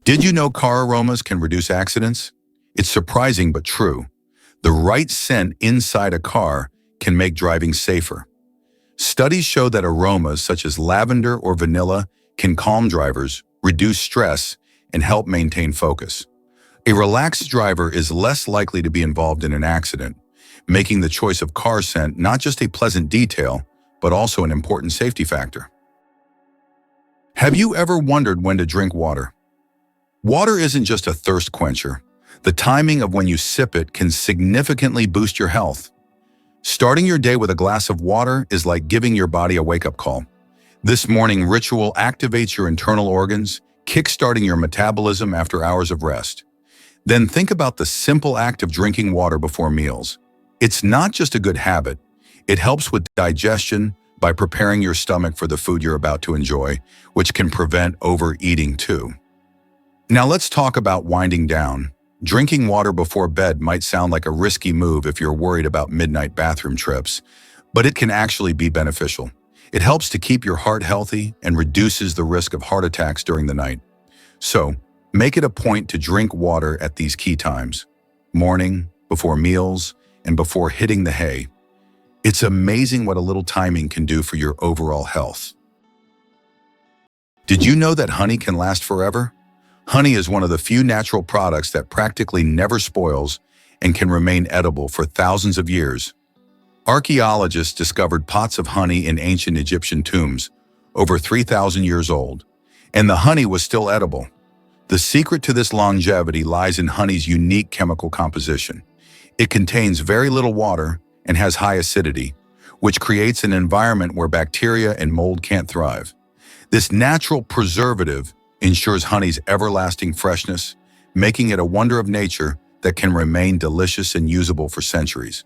Did you know car aromas can reduce accidents? It's surprising but true. The right scent inside a car can make driving safer. Studies show that aromas such as lavender or vanilla can calm drivers, reduce stress, and help maintain focus. A relaxed driver is less likely to be involved in an accident, making the choice of car scent not just a pleasant detail, but also an important safety factor. Have you ever wondered when to drink water? Water isn't just a thirst quencher. The timing of when you sip it can significantly boost your health. Starting your day with a glass of water is like giving your body a wake-up call. This morning ritual activates your internal organs, kickstarting your metabolism after hours of rest. Then think about the simple act of drinking water before meals. It's not just a good habit. It helps with digestion by preparing your stomach for the food you're about to enjoy, which can prevent overeating too. Now let's talk about winding down. Drinking water before bed might sound like a risky move if you're worried about midnight bathroom trips, but it can actually be beneficial. It helps to keep your heart healthy and reduces the risk of heart attacks during the night. So, make it a point to drink water at these key times: morning, before meals, and before hitting the hay. It's amazing what a little timing can do for your overall health. Did you know that honey can last forever? Honey is one of the few natural products that practically never spoils and can remain edible for thousands of years. Archaeologists discovered pots of honey in ancient Egyptian tombs, over 3,000 years old, and the honey was still edible. The secret to this longevity lies in honey's unique chemical composition. It contains very little water and has high acidity, which creates an environment where bacteria and mold can't thrive. This natural preservative ensures honey's everlasting freshness, making it a wonder of nature that can remain delicious and usable for centuries.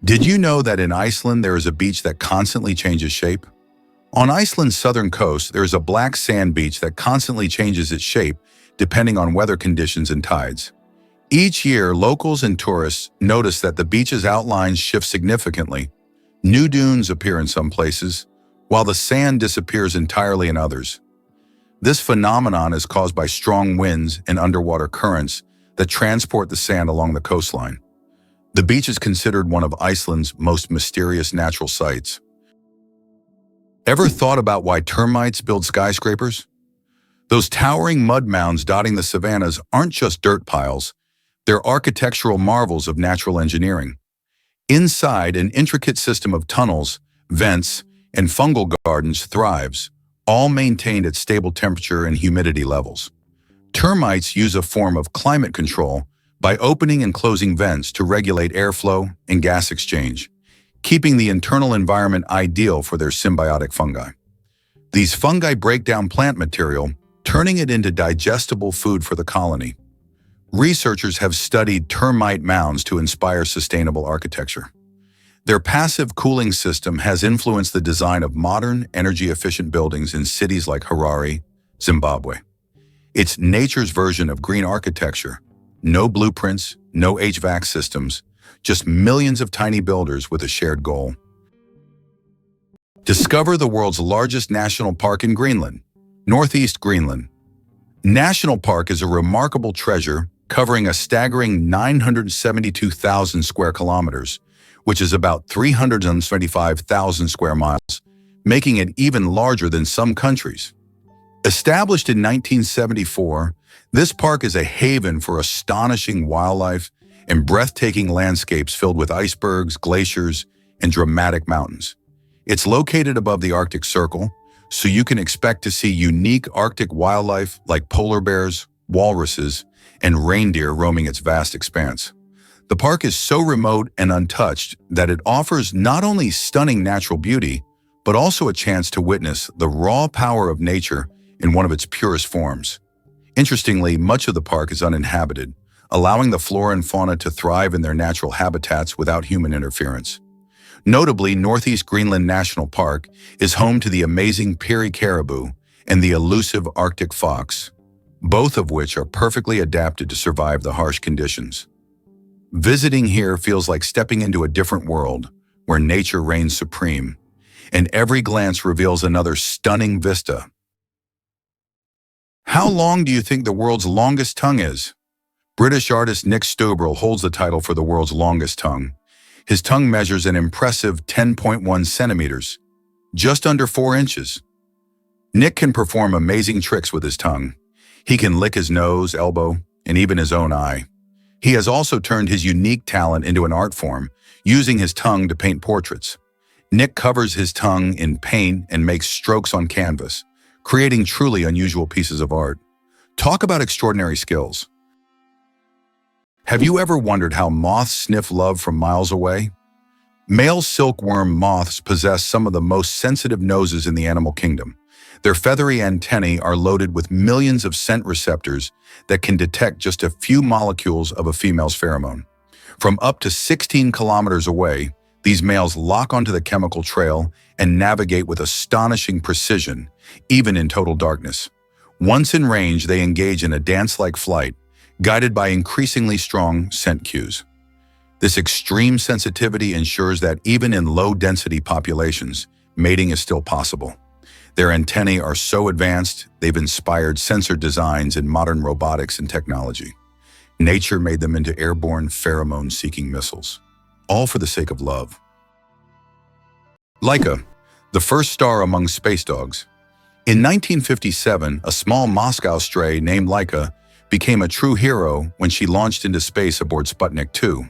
Did you know that in Iceland there is a beach that constantly changes shape? On Iceland's southern coast, there is a black sand beach that constantly changes its shape depending on weather conditions and tides. Each year, locals and tourists notice that the beach's outlines shift significantly. New dunes appear in some places, while the sand disappears entirely in others. This phenomenon is caused by strong winds and underwater currents that transport the sand along the coastline. The beach is considered one of Iceland's most mysterious natural sights. Ever thought about why termites build skyscrapers? Those towering mud mounds dotting the savannas aren't just dirt piles. They're architectural marvels of natural engineering. Inside, an intricate system of tunnels, vents, and fungal gardens thrives, all maintained at stable temperature and humidity levels. Termites use a form of climate control by opening and closing vents to regulate airflow and gas exchange, keeping the internal environment ideal for their symbiotic fungi. These fungi break down plant material, turning it into digestible food for the colony. Researchers have studied termite mounds to inspire sustainable architecture. Their passive cooling system has influenced the design of modern, energy-efficient buildings in cities like Harare, Zimbabwe. It's nature's version of green architecture. No blueprints, no HVAC systems, just millions of tiny builders with a shared goal. Discover the world's largest national park in Greenland, Northeast Greenland. National Park is a remarkable treasure covering a staggering 972,000 square kilometers, which is about 325,000 square miles, making it even larger than some countries. Established in 1974, this park is a haven for astonishing wildlife and breathtaking landscapes filled with icebergs, glaciers, and dramatic mountains. It's located above the Arctic Circle, so you can expect to see unique Arctic wildlife like polar bears, walruses, and reindeer roaming its vast expanse. The park is so remote and untouched that it offers not only stunning natural beauty, but also a chance to witness the raw power of nature in one of its purest forms. Interestingly, much of the park is uninhabited, allowing the flora and fauna to thrive in their natural habitats without human interference. Notably, Northeast Greenland National Park is home to the amazing Peary caribou and the elusive Arctic fox, both of which are perfectly adapted to survive the harsh conditions. Visiting here feels like stepping into a different world where nature reigns supreme, and every glance reveals another stunning vista. How long do you think the world's longest tongue is? British artist Nick Stubrel holds the title for the world's longest tongue. His tongue measures an impressive 10.1 centimeters, just under 4 inches. Nick can perform amazing tricks with his tongue. He can lick his nose, elbow, and even his own eye. He has also turned his unique talent into an art form, using his tongue to paint portraits. Nick covers his tongue in paint and makes strokes on canvas, creating truly unusual pieces of art. Talk about extraordinary skills. Have you ever wondered how moths sniff love from miles away? Male silkworm moths possess some of the most sensitive noses in the animal kingdom. Their feathery antennae are loaded with millions of scent receptors that can detect just a few molecules of a female's pheromone. From up to 16 kilometers away, these males lock onto the chemical trail and navigate with astonishing precision, even in total darkness. Once in range, they engage in a dance-like flight, guided by increasingly strong scent cues. This extreme sensitivity ensures that even in low-density populations, mating is still possible. Their antennae are so advanced, they've inspired sensor designs in modern robotics and technology. Nature made them into airborne pheromone-seeking missiles, all for the sake of love. Laika, the first star among space dogs. In 1957, a small Moscow stray named Laika became a true hero when she launched into space aboard Sputnik 2.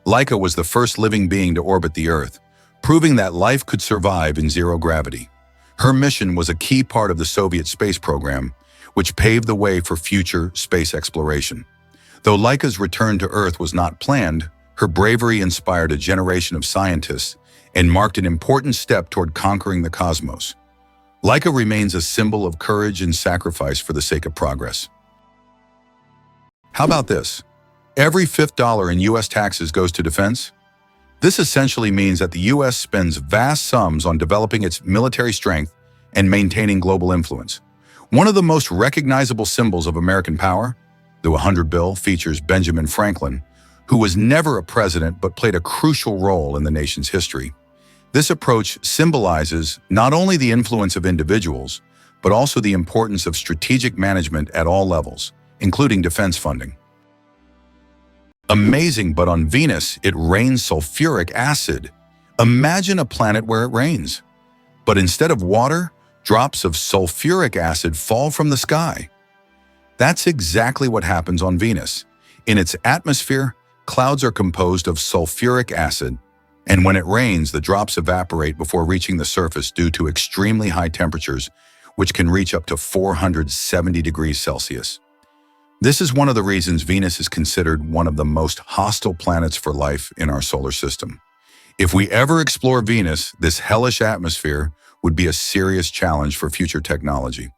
Laika was the first living being to orbit the Earth, proving that life could survive in zero gravity. Her mission was a key part of the Soviet space program, which paved the way for future space exploration. Though Laika's return to Earth was not planned, her bravery inspired a generation of scientists and marked an important step toward conquering the cosmos. Laika remains a symbol of courage and sacrifice for the sake of progress. How about this? Every fifth dollar in U.S. taxes goes to defense? This essentially means that the U.S. spends vast sums on developing its military strength and maintaining global influence. One of the most recognizable symbols of American power, the 100 bill, features Benjamin Franklin, who was never a president but played a crucial role in the nation's history. This approach symbolizes not only the influence of individuals, but also the importance of strategic management at all levels, including defense funding. Amazing, but on Venus, it rains sulfuric acid. Imagine a planet where it rains. But instead of water, drops of sulfuric acid fall from the sky. That's exactly what happens on Venus. In its atmosphere, clouds are composed of sulfuric acid, and when it rains, the drops evaporate before reaching the surface due to extremely high temperatures, which can reach up to 470 degrees Celsius. This is one of the reasons Venus is considered one of the most hostile planets for life in our solar system. If we ever explore Venus, this hellish atmosphere would be a serious challenge for future technology.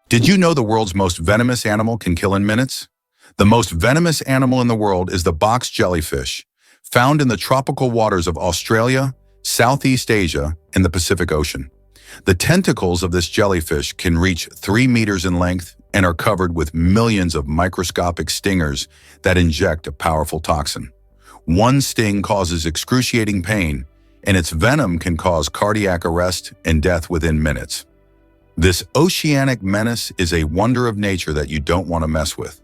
Did you know the world's most venomous animal can kill in minutes? The most venomous animal in the world is the box jellyfish, found in the tropical waters of Australia, Southeast Asia, and the Pacific Ocean. The tentacles of this jellyfish can reach 3 meters in length and are covered with millions of microscopic stingers that inject a powerful toxin. One sting causes excruciating pain, and its venom can cause cardiac arrest and death within minutes. This oceanic menace is a wonder of nature that you don't want to mess with.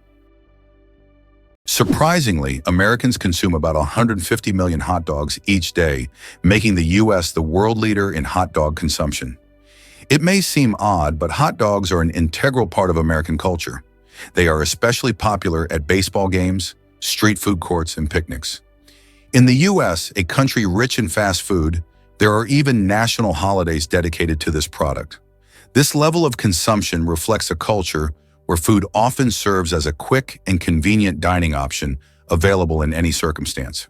Surprisingly, Americans consume about 150 million hot dogs each day, making the U.S. the world leader in hot dog consumption. It may seem odd, but hot dogs are an integral part of American culture. They are especially popular at baseball games, street food courts, and picnics. In the U.S., a country rich in fast food, there are even national holidays dedicated to this product. This level of consumption reflects a culture where food often serves as a quick and convenient dining option available in any circumstance.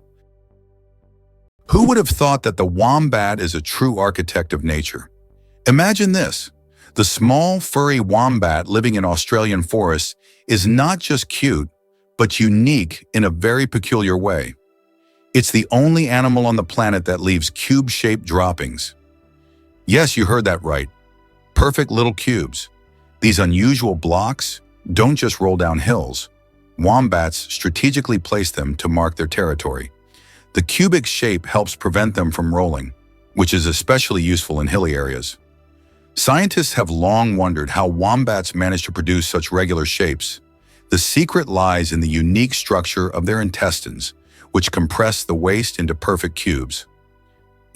Who would have thought that the wombat is a true architect of nature? Imagine this. The small, furry wombat living in Australian forests is not just cute, but unique in a very peculiar way. It's the only animal on the planet that leaves cube-shaped droppings. Yes, you heard that right. Perfect little cubes. These unusual blocks don't just roll down hills. Wombats strategically place them to mark their territory. The cubic shape helps prevent them from rolling, which is especially useful in hilly areas. Scientists have long wondered how wombats manage to produce such regular shapes. The secret lies in the unique structure of their intestines, which compress the waste into perfect cubes.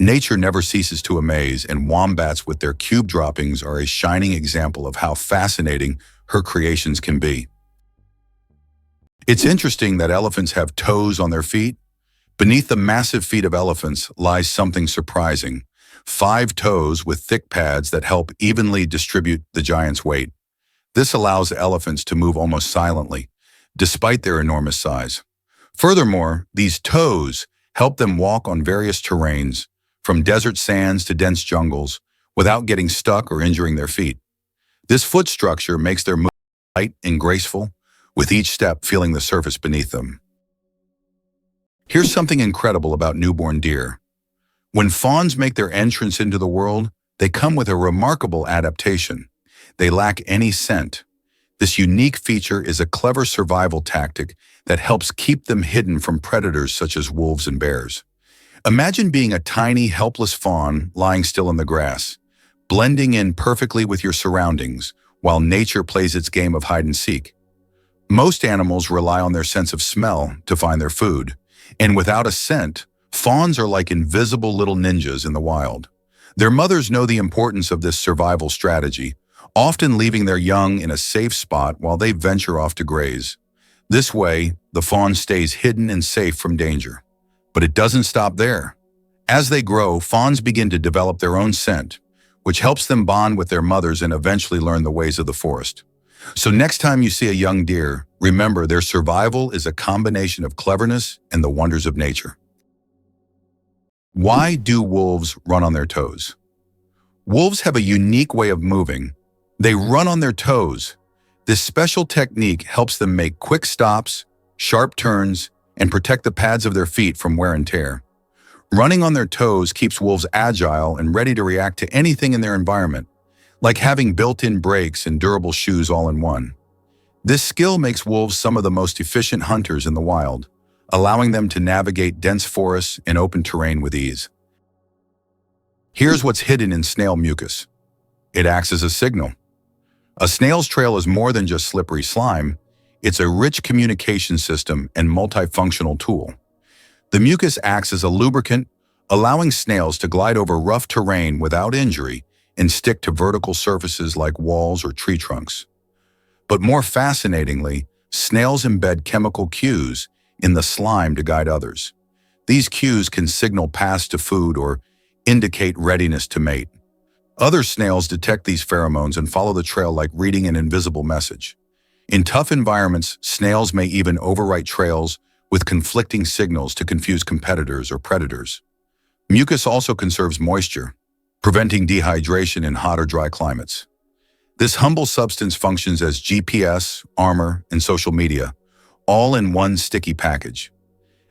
Nature never ceases to amaze, and wombats with their cube droppings are a shining example of how fascinating her creations can be. It's interesting that elephants have toes on their feet. Beneath the massive feet of elephants lies something surprising: 5 toes with thick pads that help evenly distribute the giant's weight. This allows elephants to move almost silently, despite their enormous size. Furthermore, these toes help them walk on various terrains, from desert sands to dense jungles, without getting stuck or injuring their feet. This foot structure makes their movement light and graceful, with each step feeling the surface beneath them. Here's something incredible about newborn deer. When fawns make their entrance into the world, they come with a remarkable adaptation. They lack any scent. This unique feature is a clever survival tactic that helps keep them hidden from predators such as wolves and bears. Imagine being a tiny, helpless fawn lying still in the grass, blending in perfectly with your surroundings while nature plays its game of hide and seek. Most animals rely on their sense of smell to find their food, and without a scent, fawns are like invisible little ninjas in the wild. Their mothers know the importance of this survival strategy, often leaving their young in a safe spot while they venture off to graze. This way, the fawn stays hidden and safe from danger. But it doesn't stop there. As they grow, fawns begin to develop their own scent, which helps them bond with their mothers and eventually learn the ways of the forest. So next time you see a young deer, remember their survival is a combination of cleverness and the wonders of nature. Why do wolves run on their toes? Wolves have a unique way of moving. They run on their toes. This special technique helps them make quick stops, sharp turns, and protect the pads of their feet from wear and tear. Running on their toes keeps wolves agile and ready to react to anything in their environment, like having built-in brakes and durable shoes all in one. This skill makes wolves some of the most efficient hunters in the wild, allowing them to navigate dense forests and open terrain with ease. Here's what's hidden in snail mucus. It acts as a signal. A snail's trail is more than just slippery slime. It's a rich communication system and multifunctional tool. The mucus acts as a lubricant, allowing snails to glide over rough terrain without injury and stick to vertical surfaces like walls or tree trunks. But more fascinatingly, snails embed chemical cues in the slime to guide others. These cues can signal paths to food or indicate readiness to mate. Other snails detect these pheromones and follow the trail like reading an invisible message. In tough environments, snails may even overwrite trails with conflicting signals to confuse competitors or predators. Mucus also conserves moisture, preventing dehydration in hot or dry climates. This humble substance functions as GPS, armor, and social media, all in one sticky package.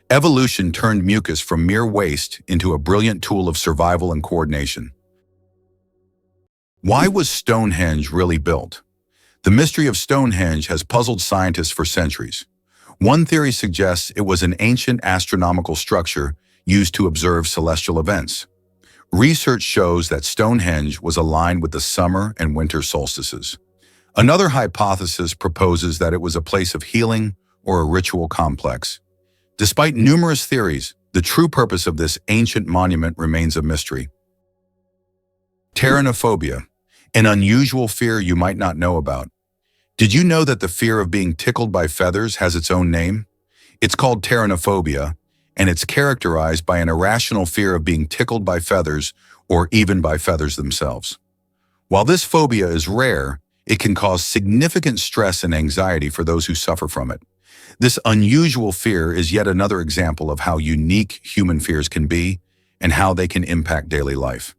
Evolution turned mucus from mere waste into a brilliant tool of survival and coordination. Why was Stonehenge really built? The mystery of Stonehenge has puzzled scientists for centuries. One theory suggests it was an ancient astronomical structure used to observe celestial events. Research shows that Stonehenge was aligned with the summer and winter solstices. Another hypothesis proposes that it was a place of healing or a ritual complex. Despite numerous theories, the true purpose of this ancient monument remains a mystery. Pteronophobia, an unusual fear you might not know about. Did you know that the fear of being tickled by feathers has its own name? It's called pteronophobia, and it's characterized by an irrational fear of being tickled by feathers or even by feathers themselves. While this phobia is rare, it can cause significant stress and anxiety for those who suffer from it. This unusual fear is yet another example of how unique human fears can be and how they can impact daily life.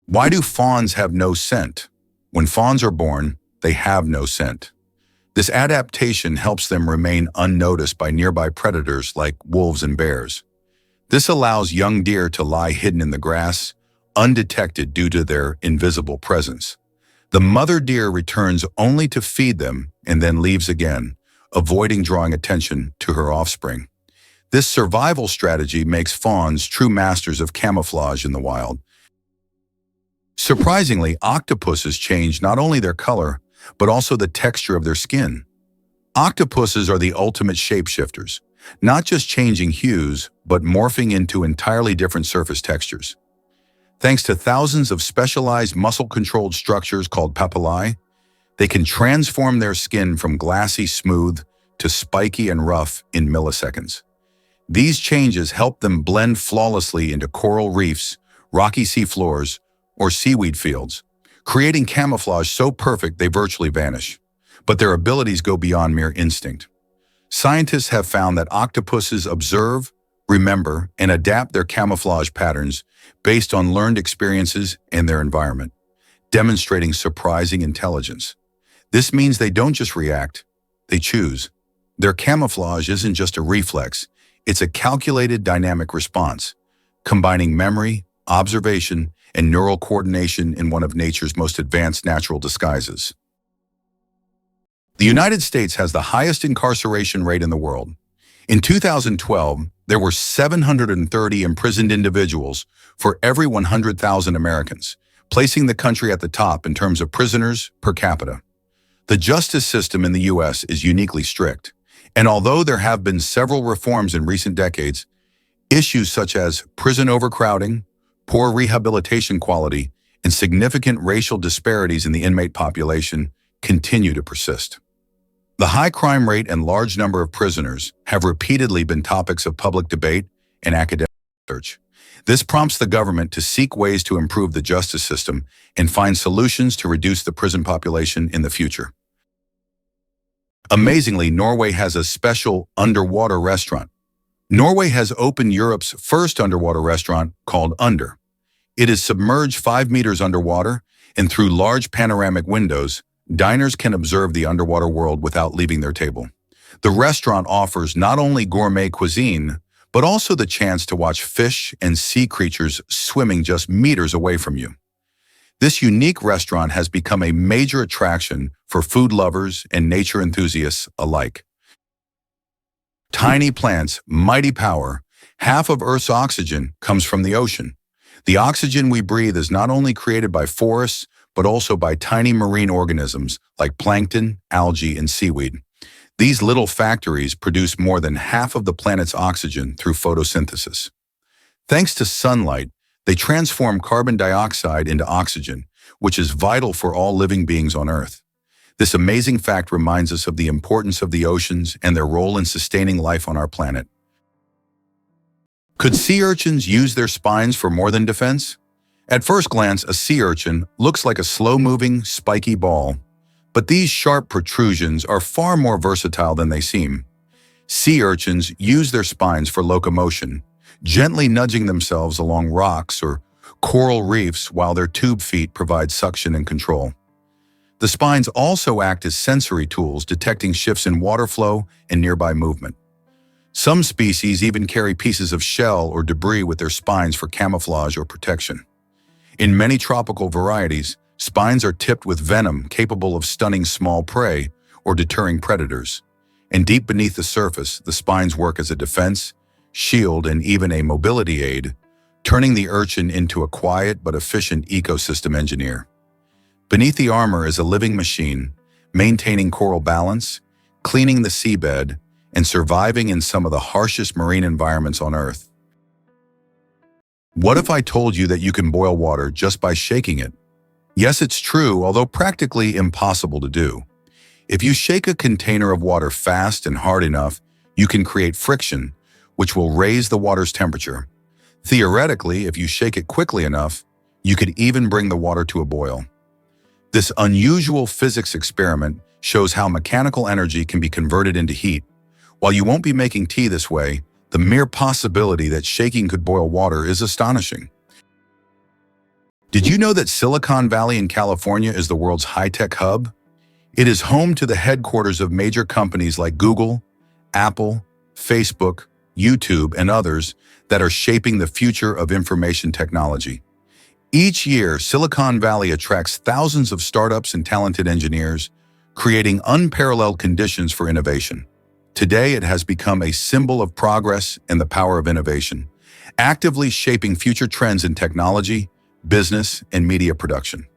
Why do fawns have no scent? When fawns are born, they have no scent. This adaptation helps them remain unnoticed by nearby predators like wolves and bears. This allows young deer to lie hidden in the grass, undetected due to their invisible presence. The mother deer returns only to feed them and then leaves again, avoiding drawing attention to her offspring. This survival strategy makes fawns true masters of camouflage in the wild. Surprisingly, octopuses change not only their color, but also the texture of their skin. Octopuses are the ultimate shapeshifters, not just changing hues, but morphing into entirely different surface textures. Thanks to thousands of specialized muscle-controlled structures called papillae, they can transform their skin from glassy smooth to spiky and rough in milliseconds. These changes help them blend flawlessly into coral reefs, rocky seafloors, or seaweed fields, creating camouflage so perfect they virtually vanish. But their abilities go beyond mere instinct. Scientists have found that octopuses observe, remember, and adapt their camouflage patterns based on learned experiences and their environment, demonstrating surprising intelligence. This means they don't just react, they choose. Their camouflage isn't just a reflex, it's a calculated dynamic response, combining memory, observation, and neural coordination in one of nature's most advanced natural disguises. The United States has the highest incarceration rate in the world. In 2012, there were 730 imprisoned individuals for every 100,000 Americans, placing the country at the top in terms of prisoners per capita. The justice system in the U.S. is uniquely strict, and although there have been several reforms in recent decades, issues such as prison overcrowding, poor rehabilitation quality, and significant racial disparities in the inmate population continue to persist. The high crime rate and large number of prisoners have repeatedly been topics of public debate and academic research. This prompts the government to seek ways to improve the justice system and find solutions to reduce the prison population in the future. Amazingly, Norway has a special underwater restaurant. Norway has opened Europe's first underwater restaurant called Under. It is submerged 5 meters underwater, and through large panoramic windows, diners can observe the underwater world without leaving their table. The restaurant offers not only gourmet cuisine, but also the chance to watch fish and sea creatures swimming just meters away from you. This unique restaurant has become a major attraction for food lovers and nature enthusiasts alike. Tiny plants, mighty power. Half of Earth's oxygen comes from the ocean. The oxygen we breathe is not only created by forests, but also by tiny marine organisms like plankton, algae, and seaweed. These little factories produce more than half of the planet's oxygen through photosynthesis. Thanks to sunlight, they transform carbon dioxide into oxygen, which is vital for all living beings on Earth. This amazing fact reminds us of the importance of the oceans and their role in sustaining life on our planet. Could sea urchins use their spines for more than defense? At first glance, a sea urchin looks like a slow-moving, spiky ball, but these sharp protrusions are far more versatile than they seem. Sea urchins use their spines for locomotion, gently nudging themselves along rocks or coral reefs while their tube feet provide suction and control. The spines also act as sensory tools, detecting shifts in water flow and nearby movement. Some species even carry pieces of shell or debris with their spines for camouflage or protection. In many tropical varieties, spines are tipped with venom capable of stunning small prey or deterring predators. And deep beneath the surface, the spines work as a defense, shield, and even a mobility aid, turning the urchin into a quiet but efficient ecosystem engineer. Beneath the armor is a living machine, maintaining coral balance, cleaning the seabed, and surviving in some of the harshest marine environments on Earth. What if I told you that you can boil water just by shaking it? Yes, it's true, although practically impossible to do. If you shake a container of water fast and hard enough, you can create friction, which will raise the water's temperature. Theoretically, if you shake it quickly enough, you could even bring the water to a boil. This unusual physics experiment shows how mechanical energy can be converted into heat. While you won't be making tea this way, the mere possibility that shaking could boil water is astonishing. Did you know that Silicon Valley in California is the world's high-tech hub? It is home to the headquarters of major companies like Google, Apple, Facebook, YouTube, and others that are shaping the future of information technology. Each year, Silicon Valley attracts thousands of startups and talented engineers, creating unparalleled conditions for innovation. Today, it has become a symbol of progress and the power of innovation, actively shaping future trends in technology, business, and media production.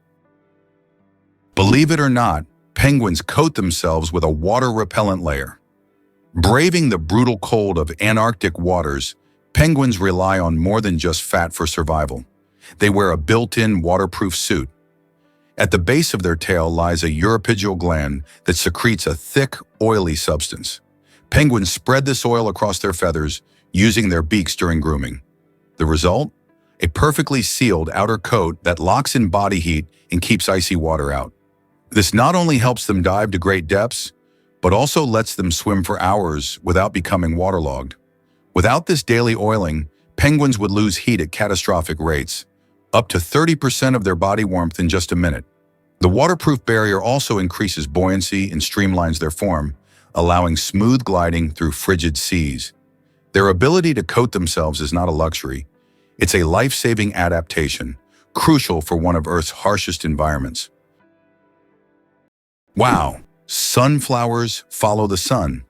Believe it or not, penguins coat themselves with a water-repellent layer. Braving the brutal cold of Antarctic waters, penguins rely on more than just fat for survival. They wear a built-in waterproof suit. At the base of their tail lies a uripygial gland that secretes a thick, oily substance. Penguins spread this oil across their feathers, using their beaks during grooming. The result? A perfectly sealed outer coat that locks in body heat and keeps icy water out. This not only helps them dive to great depths, but also lets them swim for hours without becoming waterlogged. Without this daily oiling, penguins would lose heat at catastrophic rates, up to 30% of their body warmth in just a minute. The waterproof barrier also increases buoyancy and streamlines their form, allowing smooth gliding through frigid seas. Their ability to coat themselves is not a luxury. It's a life-saving adaptation, crucial for one of Earth's harshest environments. Wow! Sunflowers follow the sun.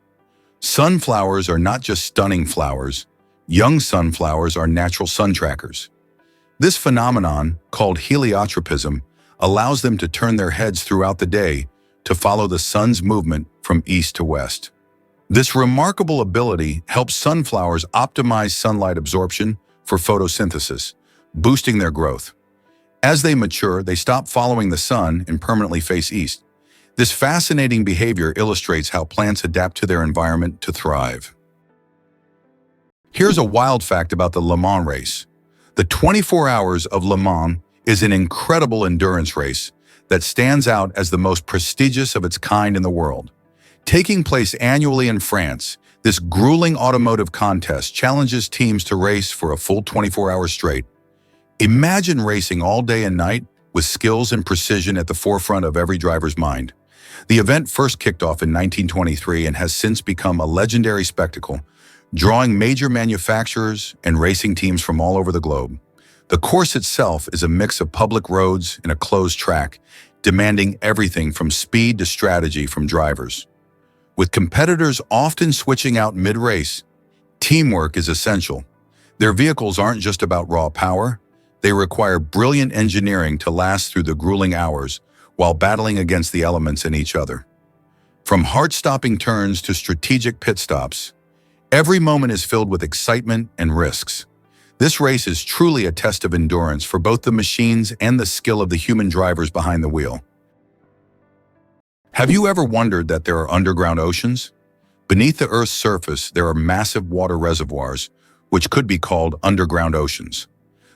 Sunflowers are not just stunning flowers. Young sunflowers are natural sun trackers. This phenomenon, called heliotropism, allows them to turn their heads throughout the day to follow the sun's movement from east to west. This remarkable ability helps sunflowers optimize sunlight absorption for photosynthesis, boosting their growth. As they mature, they stop following the sun and permanently face east. This fascinating behavior illustrates how plants adapt to their environment to thrive. Here's a wild fact about the Le Mans race. The 24 Hours of Le Mans is an incredible endurance race that stands out as the most prestigious of its kind in the world. Taking place annually in France, this grueling automotive contest challenges teams to race for a full 24 hours straight. Imagine racing all day and night with skills and precision at the forefront of every driver's mind. The event first kicked off in 1923 and has since become a legendary spectacle, drawing major manufacturers and racing teams from all over the globe. The course itself is a mix of public roads and a closed track, demanding everything from speed to strategy from drivers. With competitors often switching out mid-race, teamwork is essential. Their vehicles aren't just about raw power, they require brilliant engineering to last through the grueling hours while battling against the elements and each other. From heart-stopping turns to strategic pit stops, every moment is filled with excitement and risks. This race is truly a test of endurance for both the machines and the skill of the human drivers behind the wheel. Have you ever wondered that there are underground oceans? Beneath the Earth's surface, there are massive water reservoirs, which could be called underground oceans.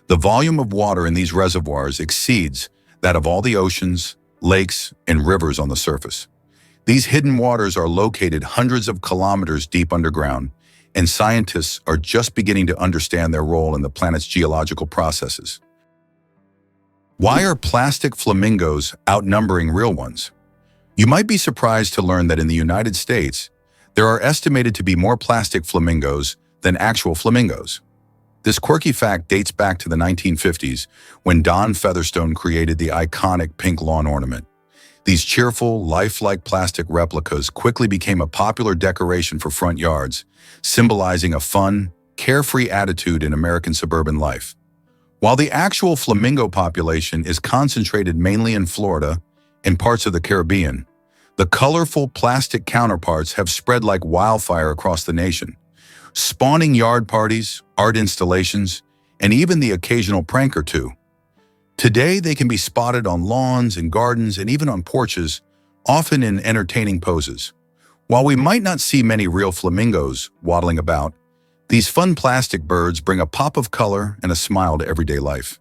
The volume of water in these reservoirs exceeds that of all the oceans, lakes, and rivers on the surface. These hidden waters are located hundreds of kilometers deep underground, and scientists are just beginning to understand their role in the planet's geological processes. Why are plastic flamingos outnumbering real ones? You might be surprised to learn that in the United States, there are estimated to be more plastic flamingos than actual flamingos. This quirky fact dates back to the 1950s, when Don Featherstone created the iconic pink lawn ornament. These cheerful, lifelike plastic replicas quickly became a popular decoration for front yards, symbolizing a fun, carefree attitude in American suburban life. While the actual flamingo population is concentrated mainly in Florida and parts of the Caribbean, the colorful plastic counterparts have spread like wildfire across the nation, spawning yard parties, art installations, and even the occasional prank or two. Today, they can be spotted on lawns and gardens and even on porches, often in entertaining poses. While we might not see many real flamingos waddling about, these fun plastic birds bring a pop of color and a smile to everyday life,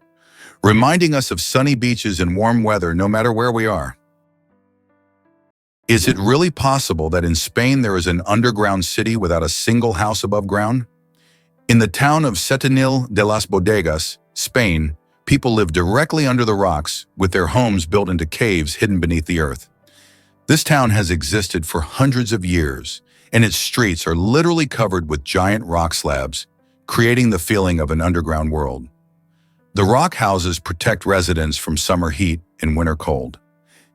reminding us of sunny beaches and warm weather no matter where we are. Is it really possible that in Spain there is an underground city without a single house above ground? In the town of Setenil de las Bodegas, Spain, people live directly under the rocks with their homes built into caves hidden beneath the earth. This town has existed for hundreds of years, and its streets are literally covered with giant rock slabs, creating the feeling of an underground world. The rock houses protect residents from summer heat and winter cold.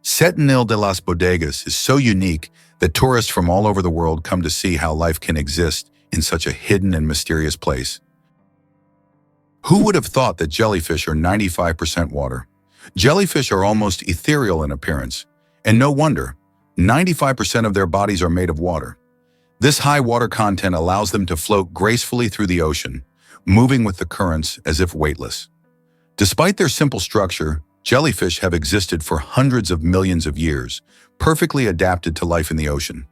Setenil de las Bodegas is so unique that tourists from all over the world come to see how life can exist in such a hidden and mysterious place. Who would have thought that jellyfish are 95% water? Jellyfish are almost ethereal in appearance, and no wonder, 95% of their bodies are made of water. This high water content allows them to float gracefully through the ocean, moving with the currents as if weightless. Despite their simple structure, jellyfish have existed for hundreds of millions of years, perfectly adapted to life in the ocean.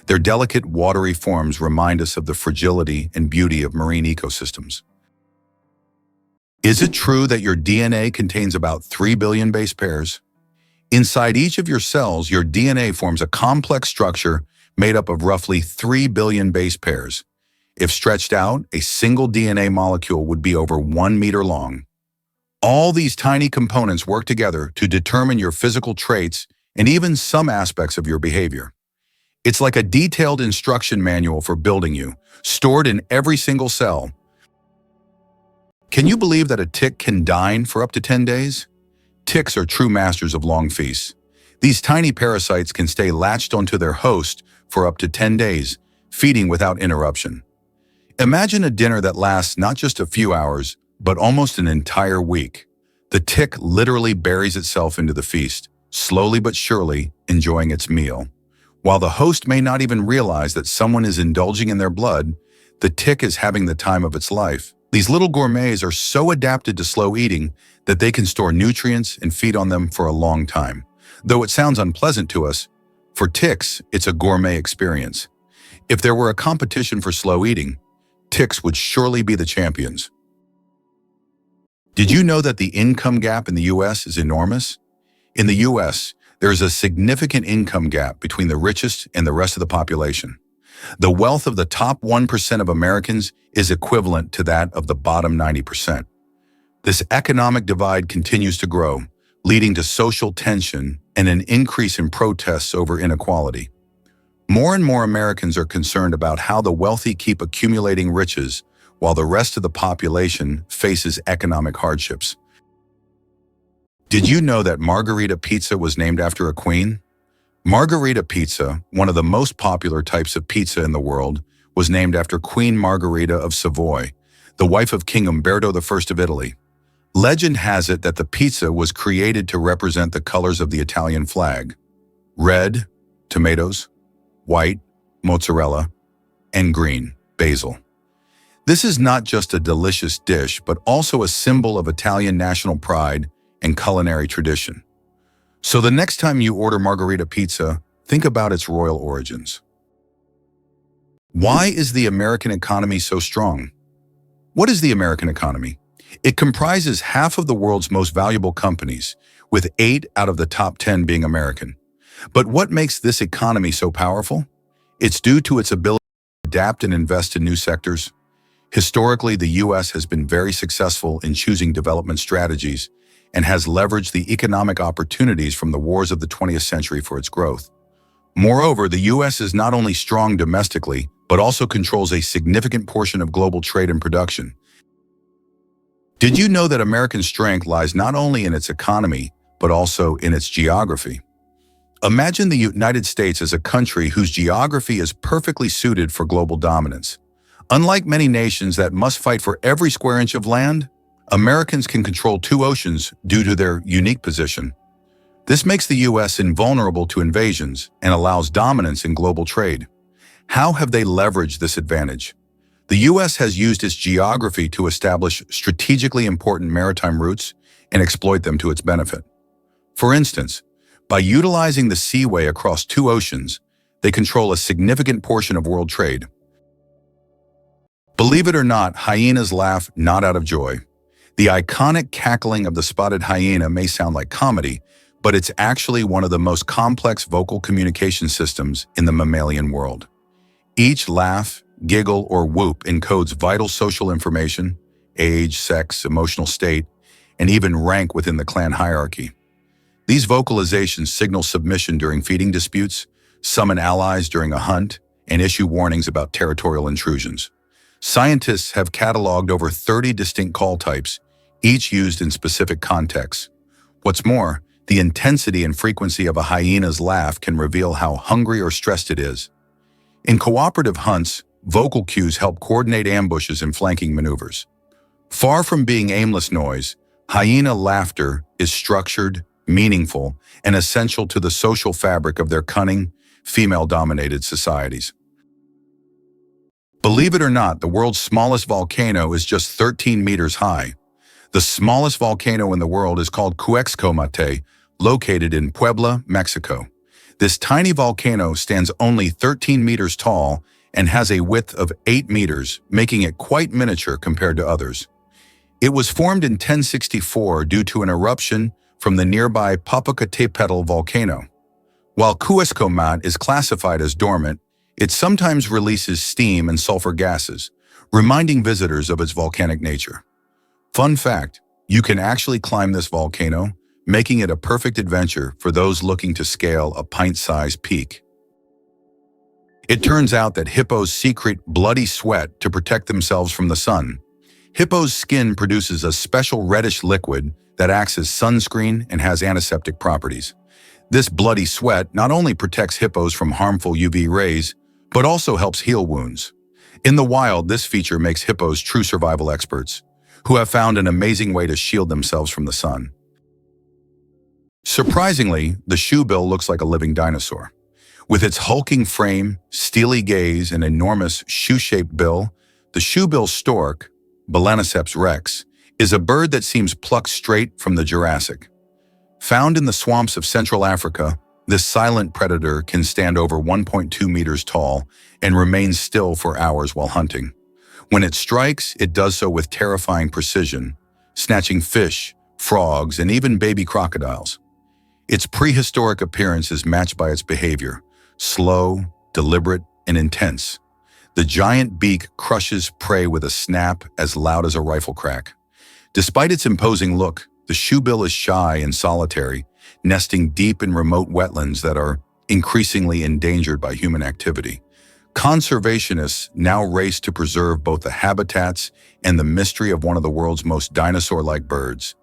Their delicate, watery forms remind us of the fragility and beauty of marine ecosystems. Is it true that your DNA contains about 3 billion base pairs? Inside each of your cells, your DNA forms a complex structure made up of roughly 3 billion base pairs. If stretched out, a single DNA molecule would be over 1 meter long. All these tiny components work together to determine your physical traits and even some aspects of your behavior. It's like a detailed instruction manual for building you, stored in every single cell. Can you believe that a tick can dine for up to 10 days? Ticks are true masters of long feasts. These tiny parasites can stay latched onto their host for up to 10 days, feeding without interruption. Imagine a dinner that lasts not just a few hours, but almost an entire week. The tick literally buries itself into the feast, slowly but surely enjoying its meal. While the host may not even realize that someone is indulging in their blood, the tick is having the time of its life. These little gourmets are so adapted to slow eating that they can store nutrients and feed on them for a long time. Though it sounds unpleasant to us, for ticks, it's a gourmet experience. If there were a competition for slow eating, ticks would surely be the champions. Did you know that the income gap in the US is enormous? In the US, there is a significant income gap between the richest and the rest of the population. The wealth of the top 1% of Americans is equivalent to that of the bottom 90%. This economic divide continues to grow, leading to social tension and an increase in protests over inequality. More and more Americans are concerned about how the wealthy keep accumulating riches while the rest of the population faces economic hardships. Did you know that margarita pizza was named after a queen? Margarita pizza, one of the most popular types of pizza in the world, was named after Queen Margherita of Savoy, the wife of King Umberto I of Italy. Legend has it that the pizza was created to represent the colors of the Italian flag: red, tomatoes; white, mozzarella; and green, basil. This is not just a delicious dish, but also a symbol of Italian national pride and culinary tradition. So the next time you order margarita pizza, think about its royal origins. Why is the American economy so strong? What is the American economy? It comprises half of the world's most valuable companies, with 8 out of the top 10 being American. But what makes this economy so powerful? It's due to its ability to adapt and invest in new sectors. Historically, the U.S. has been very successful in choosing development strategies and has leveraged the economic opportunities from the wars of the 20th century for its growth. Moreover, the U.S. is not only strong domestically, but also controls a significant portion of global trade and production. Did you know that American strength lies not only in its economy, but also in its geography? Imagine the United States as a country whose geography is perfectly suited for global dominance. Unlike many nations that must fight for every square inch of land, Americans can control 2 oceans due to their unique position. This makes the U.S. invulnerable to invasions and allows dominance in global trade. How have they leveraged this advantage? The U.S. has used its geography to establish strategically important maritime routes and exploit them to its benefit. For instance, by utilizing the seaway across 2 oceans, they control a significant portion of world trade. Believe it or not, hyenas laugh not out of joy. The iconic cackling of the spotted hyena may sound like comedy, but it's actually one of the most complex vocal communication systems in the mammalian world. Each laugh, giggle, or whoop encodes vital social information: age, sex, emotional state, and even rank within the clan hierarchy. These vocalizations signal submission during feeding disputes, summon allies during a hunt, and issue warnings about territorial intrusions. Scientists have cataloged over 30 distinct call types, each used in specific contexts. What's more, the intensity and frequency of a hyena's laugh can reveal how hungry or stressed it is. In cooperative hunts, vocal cues help coordinate ambushes and flanking maneuvers. Far from being aimless noise, hyena laughter is structured, meaningful, and essential to the social fabric of their cunning, female-dominated societies. Believe it or not, the world's smallest volcano is just 13 meters high. The smallest volcano in the world is called Cuexcomate, located in Puebla, Mexico. This tiny volcano stands only 13 meters tall and has a width of 8 meters, making it quite miniature compared to others. It was formed in 1064 due to an eruption from the nearby Popocatépetl volcano. While Cuexcomate is classified as dormant, it sometimes releases steam and sulfur gases, reminding visitors of its volcanic nature. Fun fact, you can actually climb this volcano, making it a perfect adventure for those looking to scale a pint-sized peak. It turns out that hippos secrete bloody sweat to protect themselves from the sun. Hippo's skin produces a special reddish liquid that acts as sunscreen and has antiseptic properties. This bloody sweat not only protects hippos from harmful UV rays, but also helps heal wounds. In the wild, this feature makes hippos true survival experts, who have found an amazing way to shield themselves from the sun. Surprisingly, the shoebill looks like a living dinosaur. With its hulking frame, steely gaze, and enormous shoe-shaped bill, the shoebill stork, Balaniceps rex, is a bird that seems plucked straight from the Jurassic. Found in the swamps of Central Africa, this silent predator can stand over 1.2 meters tall and remain still for hours while hunting. When it strikes, it does so with terrifying precision, snatching fish, frogs, and even baby crocodiles. Its prehistoric appearance is matched by its behavior, slow, deliberate, and intense. The giant beak crushes prey with a snap as loud as a rifle crack. Despite its imposing look, the shoebill is shy and solitary, nesting deep in remote wetlands that are increasingly endangered by human activity. Conservationists now race to preserve both the habitats and the mystery of one of the world's most dinosaur-like birds.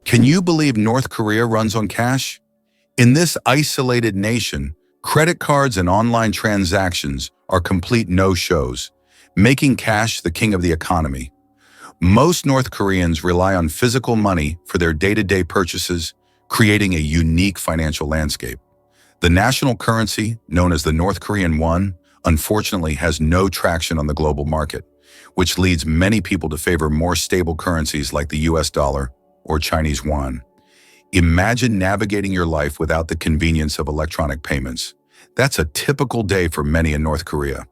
Can you believe North Korea runs on cash? In this isolated nation, credit cards and online transactions are complete no-shows, making cash the king of the economy. Most North Koreans rely on physical money for their day-to-day purchases, creating a unique financial landscape. The national currency, known as the North Korean won, unfortunately has no traction on the global market, which leads many people to favor more stable currencies like the US dollar or Chinese yuan. Imagine navigating your life without the convenience of electronic payments. That's a typical day for many in North Korea.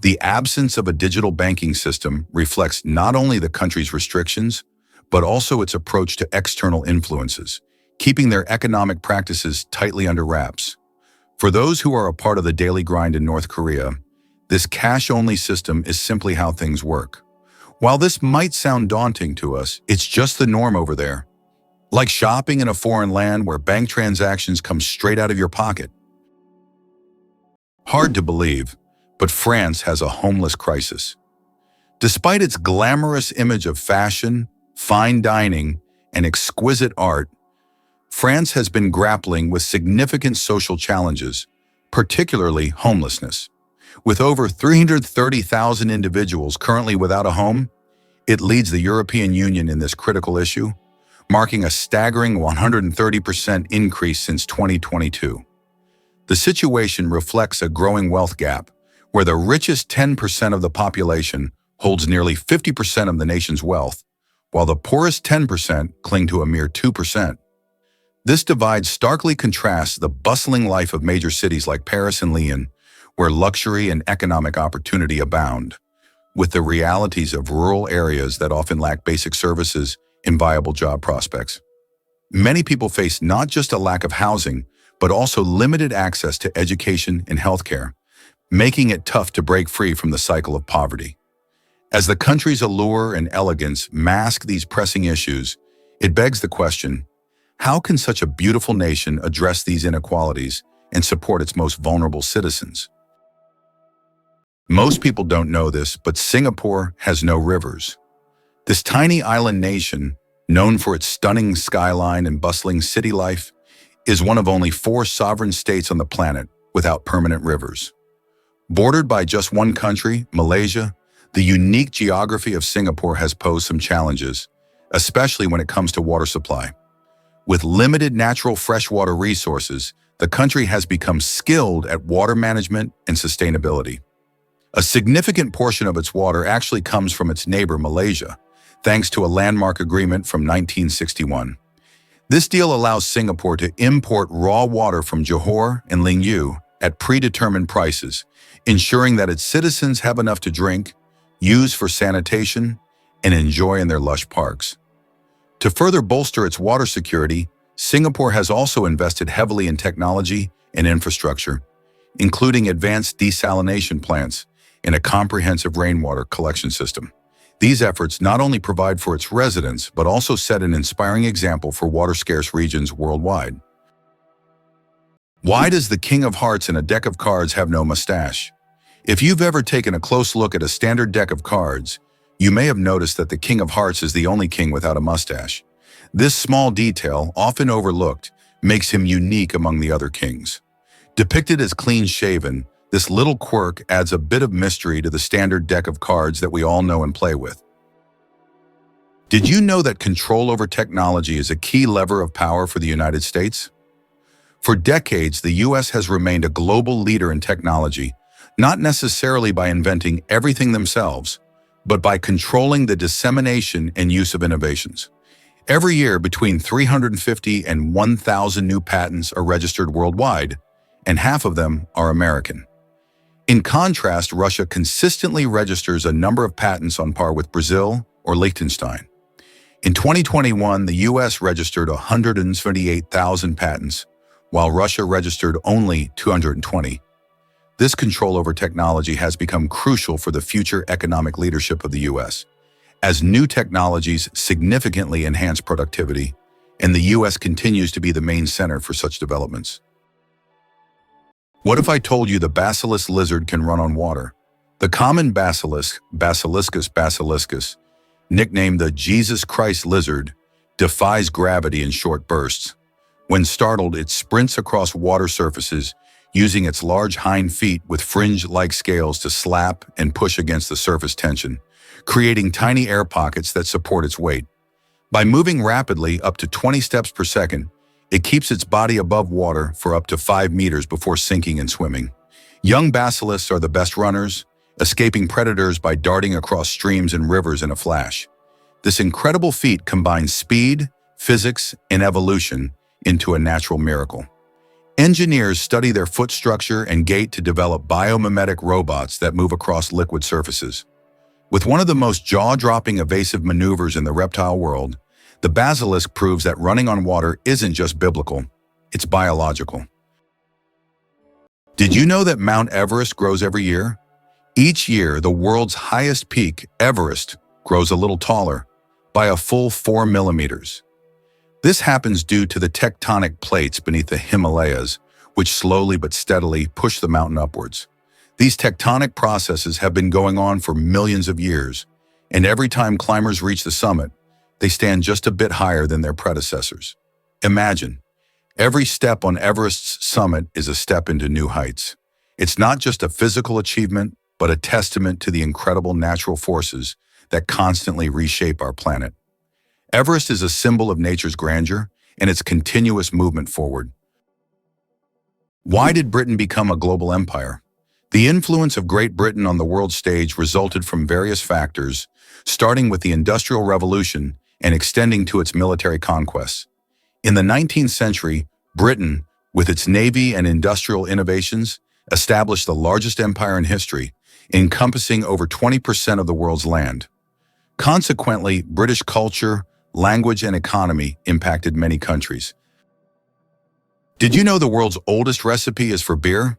The absence of a digital banking system reflects not only the country's restrictions, but also its approach to external influences, keeping their economic practices tightly under wraps. For those who are a part of the daily grind in North Korea, this cash-only system is simply how things work. While this might sound daunting to us, it's just the norm over there. Like shopping in a foreign land where bank transactions come straight out of your pocket. Hard to believe, but France has a homeless crisis. Despite its glamorous image of fashion, fine dining, and exquisite art, France has been grappling with significant social challenges, particularly homelessness. With over 330,000 individuals currently without a home, it leads the European Union in this critical issue, marking a staggering 130% increase since 2022. The situation reflects a growing wealth gap, where the richest 10% of the population holds nearly 50% of the nation's wealth, while the poorest 10% cling to a mere 2%. This divide starkly contrasts the bustling life of major cities like Paris and Lyon, where luxury and economic opportunity abound, with the realities of rural areas that often lack basic services and viable job prospects. Many people face not just a lack of housing, but also limited access to education and healthcare, making it tough to break free from the cycle of poverty. As the country's allure and elegance mask these pressing issues, it begs the question, how can such a beautiful nation address these inequalities and support its most vulnerable citizens? Most people don't know this, but Singapore has no rivers. This tiny island nation, known for its stunning skyline and bustling city life, is one of only 4 sovereign states on the planet without permanent rivers. Bordered by just one country, Malaysia, The unique geography of Singapore has posed some challenges, especially when it comes to water supply. With limited natural freshwater resources, the country has become skilled at water management and sustainability. A significant portion of its water actually comes from its neighbor Malaysia, thanks to a landmark agreement from 1961. This deal allows Singapore to import raw water from Johor and Lingyou at predetermined prices, ensuring that its citizens have enough to drink, use for sanitation, and enjoy in their lush parks. To further bolster its water security, Singapore has also invested heavily in technology and infrastructure, including advanced desalination plants and a comprehensive rainwater collection system. These efforts not only provide for its residents, but also set an inspiring example for water-scarce regions worldwide. Why does the King of Hearts in a deck of cards have no mustache? If you've ever taken a close look at a standard deck of cards, you may have noticed that the King of Hearts is the only king without a mustache. This small detail, often overlooked, makes him unique among the other kings. Depicted as clean-shaven, this little quirk adds a bit of mystery to the standard deck of cards that we all know and play with. Did you know that control over technology is a key lever of power for the United States? For decades, the U.S. has remained a global leader in technology, not necessarily by inventing everything themselves, but by controlling the dissemination and use of innovations. Every year, between 350 and 1,000 new patents are registered worldwide, and half of them are American. In contrast, Russia consistently registers a number of patents on par with Brazil or Liechtenstein. In 2021, the U.S. registered 178,000 patents, while Russia registered only 220. This control over technology has become crucial for the future economic leadership of the U.S., as new technologies significantly enhance productivity, and the U.S. continues to be the main center for such developments. What if I told you the basilisk lizard can run on water? The common basilisk, Basiliscus basiliscus, nicknamed the Jesus Christ lizard, defies gravity in short bursts. When startled, it sprints across water surfaces, using its large hind feet with fringe-like scales to slap and push against the surface tension, creating tiny air pockets that support its weight. By moving rapidly up to 20 steps per second, it keeps its body above water for up to 5 meters before sinking and swimming. Young basilisks are the best runners, escaping predators by darting across streams and rivers in a flash. This incredible feat combines speed, physics, and evolution into a natural miracle. Engineers study their foot structure and gait to develop biomimetic robots that move across liquid surfaces. With one of the most jaw-dropping evasive maneuvers in the reptile world, the basilisk proves that running on water isn't just biblical, it's biological. Did you know that Mount Everest grows every year? Each year, the world's highest peak, Everest, grows a little taller, by a full 4 millimeters. This happens due to the tectonic plates beneath the Himalayas, which slowly but steadily push the mountain upwards. These tectonic processes have been going on for millions of years, and every time climbers reach the summit, they stand just a bit higher than their predecessors. Imagine, every step on Everest's summit is a step into new heights. It's not just a physical achievement, but a testament to the incredible natural forces that constantly reshape our planet. Everest is a symbol of nature's grandeur and its continuous movement forward. Why did Britain become a global empire? The influence of Great Britain on the world stage resulted from various factors, starting with the Industrial Revolution and extending to its military conquests. In the 19th century, Britain, with its navy and industrial innovations, established the largest empire in history, encompassing over 20% of the world's land. Consequently, British culture, language, and economy impacted many countries. Did you know the world's oldest recipe is for beer?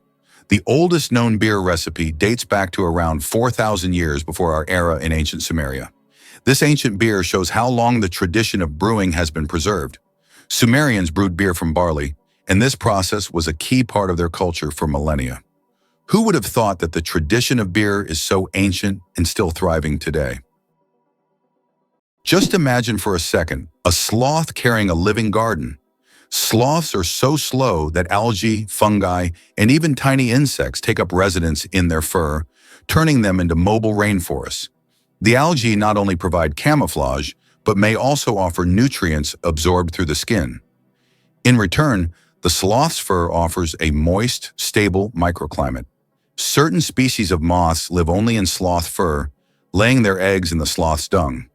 The oldest known beer recipe dates back to around 4,000 years before our era in ancient Sumeria. This ancient beer shows how long the tradition of brewing has been preserved. Sumerians brewed beer from barley, and this process was a key part of their culture for millennia. Who would have thought that the tradition of beer is so ancient and still thriving today? Just imagine for a second a sloth carrying a living garden. Sloths are so slow that algae, fungi, and even tiny insects take up residence in their fur, turning them into mobile rainforests. The algae not only provide camouflage, but may also offer nutrients absorbed through the skin. In return, the sloth's fur offers a moist, stable microclimate. Certain species of moths live only in sloth fur, laying their eggs in the sloth's dung.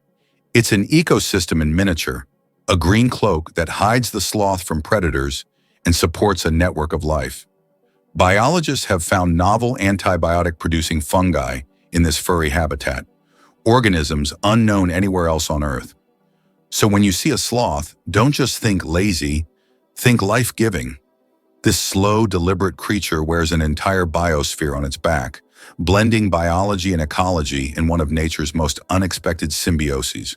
It's an ecosystem in miniature, a green cloak that hides the sloth from predators and supports a network of life. Biologists have found novel antibiotic-producing fungi in this furry habitat, organisms unknown anywhere else on Earth. So when you see a sloth, don't just think lazy, think life-giving. This slow, deliberate creature wears an entire biosphere on its back, blending biology and ecology in one of nature's most unexpected symbioses.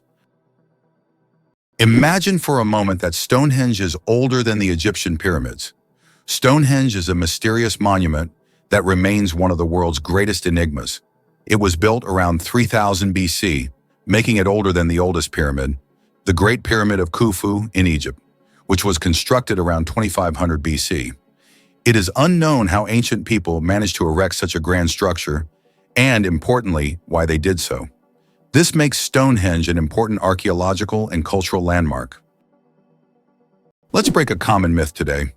Imagine for a moment that Stonehenge is older than the Egyptian pyramids. Stonehenge is a mysterious monument that remains one of the world's greatest enigmas. It was built around 3000 BC, making it older than the oldest pyramid, the Great Pyramid of Khufu in Egypt, which was constructed around 2500 BC. It is unknown how ancient people managed to erect such a grand structure, and, importantly, why they did so. This makes Stonehenge an important archaeological and cultural landmark. Let's break a common myth today.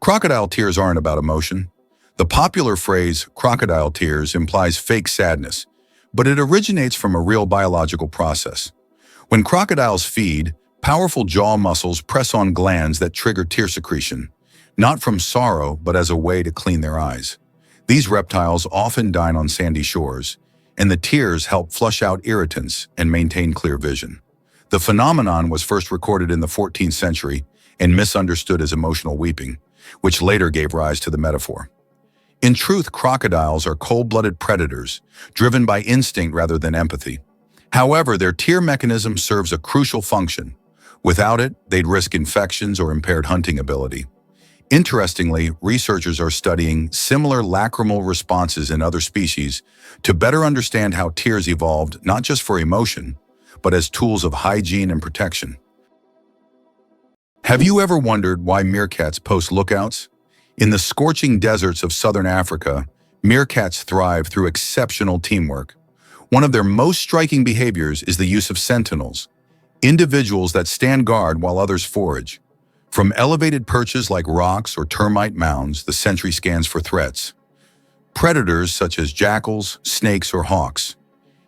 Crocodile tears aren't about emotion. The popular phrase, crocodile tears, implies fake sadness, but it originates from a real biological process. When crocodiles feed, powerful jaw muscles press on glands that trigger tear secretion, not from sorrow, but as a way to clean their eyes. These reptiles often dine on sandy shores, and the tears help flush out irritants and maintain clear vision. The phenomenon was first recorded in the 14th century and misunderstood as emotional weeping, which later gave rise to the metaphor. In truth, crocodiles are cold-blooded predators, driven by instinct rather than empathy. However, their tear mechanism serves a crucial function. Without it, they'd risk infections or impaired hunting ability. Interestingly, researchers are studying similar lacrimal responses in other species to better understand how tears evolved not just for emotion, but as tools of hygiene and protection. Have you ever wondered why meerkats post lookouts? In the scorching deserts of southern Africa, meerkats thrive through exceptional teamwork. One of their most striking behaviors is the use of sentinels, individuals that stand guard while others forage. From elevated perches like rocks or termite mounds, the sentry scans for threats. Predators such as jackals, snakes, or hawks.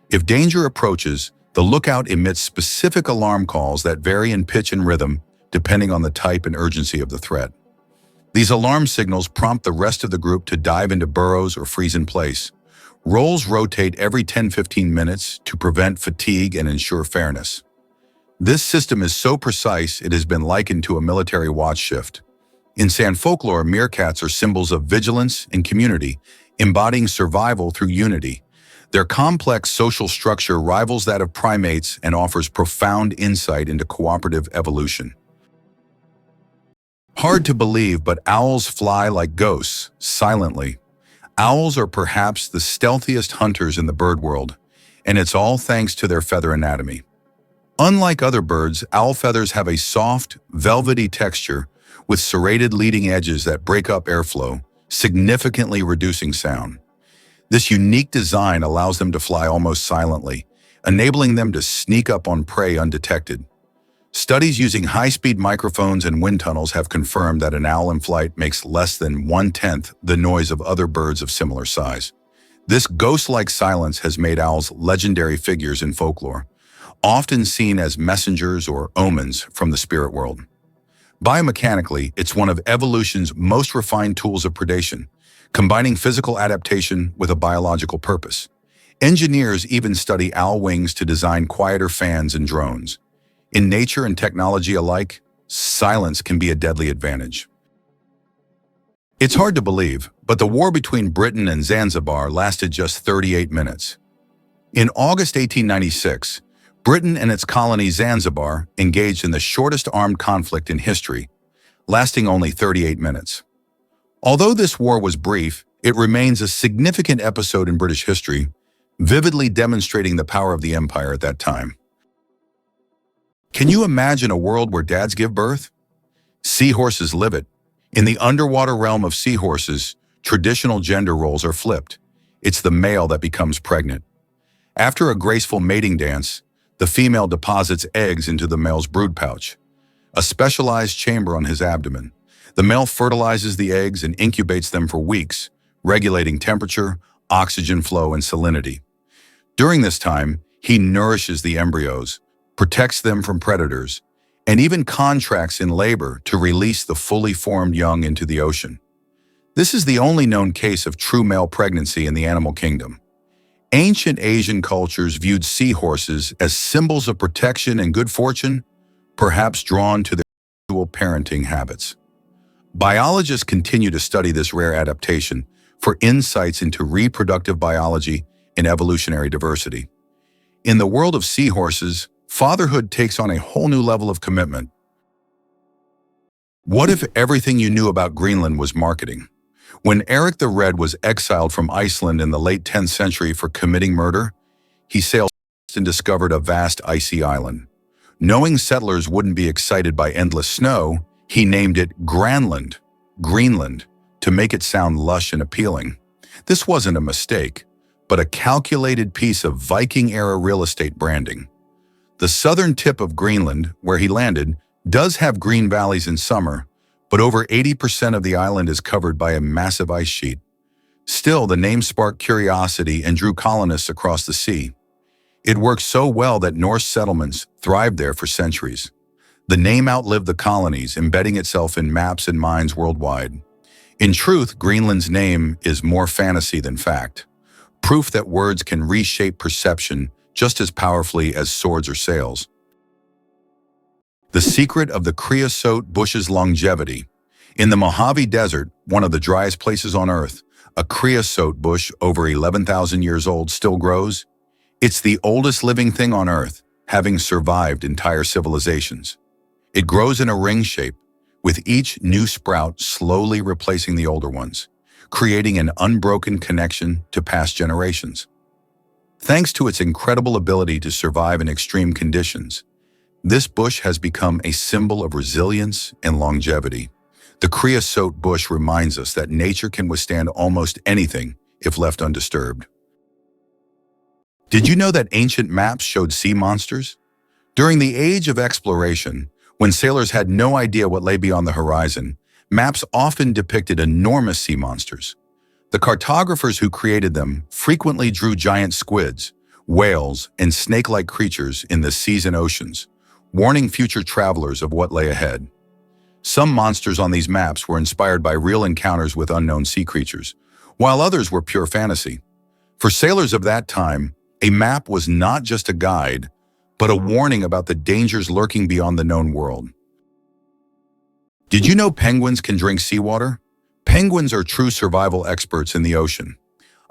If danger approaches, the lookout emits specific alarm calls that vary in pitch and rhythm depending on the type and urgency of the threat. These alarm signals prompt the rest of the group to dive into burrows or freeze in place. Roles rotate every 10-15 minutes to prevent fatigue and ensure fairness. This system is so precise it has been likened to a military watch shift. In San folklore, meerkats are symbols of vigilance and community, embodying survival through unity. Their complex social structure rivals that of primates and offers profound insight into cooperative evolution. Hard to believe, but owls fly like ghosts, silently. Owls are perhaps the stealthiest hunters in the bird world, and it's all thanks to their feather anatomy. Unlike other birds, owl feathers have a soft, velvety texture with serrated leading edges that break up airflow, significantly reducing sound. This unique design allows them to fly almost silently, enabling them to sneak up on prey undetected. Studies using high-speed microphones and wind tunnels have confirmed that an owl in flight makes less than 1/10 the noise of other birds of similar size. This ghost-like silence has made owls legendary figures in folklore, often seen as messengers or omens from the spirit world. Biomechanically, it's one of evolution's most refined tools of predation, combining physical adaptation with a biological purpose. Engineers even study owl wings to design quieter fans and drones. In nature and technology alike, silence can be a deadly advantage. It's hard to believe, but the war between Britain and Zanzibar lasted just 38 minutes. In August 1896, Britain and its colony Zanzibar engaged in the shortest armed conflict in history, lasting only 38 minutes. Although this war was brief, it remains a significant episode in British history, vividly demonstrating the power of the empire at that time. Can you imagine a world where dads give birth? Seahorses live it. In the underwater realm of seahorses, traditional gender roles are flipped. It's the male that becomes pregnant. After a graceful mating dance, the female deposits eggs into the male's brood pouch, a specialized chamber on his abdomen. The male fertilizes the eggs and incubates them for weeks, regulating temperature, oxygen flow, and salinity. During this time, he nourishes the embryos, protects them from predators, and even contracts in labor to release the fully formed young into the ocean. This is the only known case of true male pregnancy in the animal kingdom. Ancient Asian cultures viewed seahorses as symbols of protection and good fortune, perhaps drawn to their usual parenting habits. Biologists continue to study this rare adaptation for insights into reproductive biology and evolutionary diversity. In the world of seahorses, fatherhood takes on a whole new level of commitment. What if everything you knew about Greenland was marketing? When Eric the Red was exiled from Iceland in the late 10th century for committing murder, he sailed and discovered a vast icy island. Knowing settlers wouldn't be excited by endless snow, he named it Granland, Greenland, to make it sound lush and appealing. This wasn't a mistake, but a calculated piece of Viking-era real estate branding. The southern tip of Greenland, where he landed, does have green valleys in summer, but over 80% of the island is covered by a massive ice sheet. Still, the name sparked curiosity and drew colonists across the sea. It worked so well that Norse settlements thrived there for centuries. The name outlived the colonies, embedding itself in maps and minds worldwide. In truth, Greenland's name is more fantasy than fact, proof that words can reshape perception just as powerfully as swords or sails. The secret of the creosote bush's longevity. In the Mojave Desert, one of the driest places on Earth, a creosote bush over 11,000 years old still grows. It's the oldest living thing on Earth, having survived entire civilizations. It grows in a ring shape, with each new sprout slowly replacing the older ones, creating an unbroken connection to past generations. Thanks to its incredible ability to survive in extreme conditions, this bush has become a symbol of resilience and longevity. The creosote bush reminds us that nature can withstand almost anything if left undisturbed. Did you know that ancient maps showed sea monsters? During the age of exploration, when sailors had no idea what lay beyond the horizon, maps often depicted enormous sea monsters. The cartographers who created them frequently drew giant squids, whales, and snake-like creatures in the seas and oceans, warning future travelers of what lay ahead. Some monsters on these maps were inspired by real encounters with unknown sea creatures, while others were pure fantasy. For sailors of that time, a map was not just a guide, but a warning about the dangers lurking beyond the known world. Did you know penguins can drink seawater? Penguins are true survival experts in the ocean.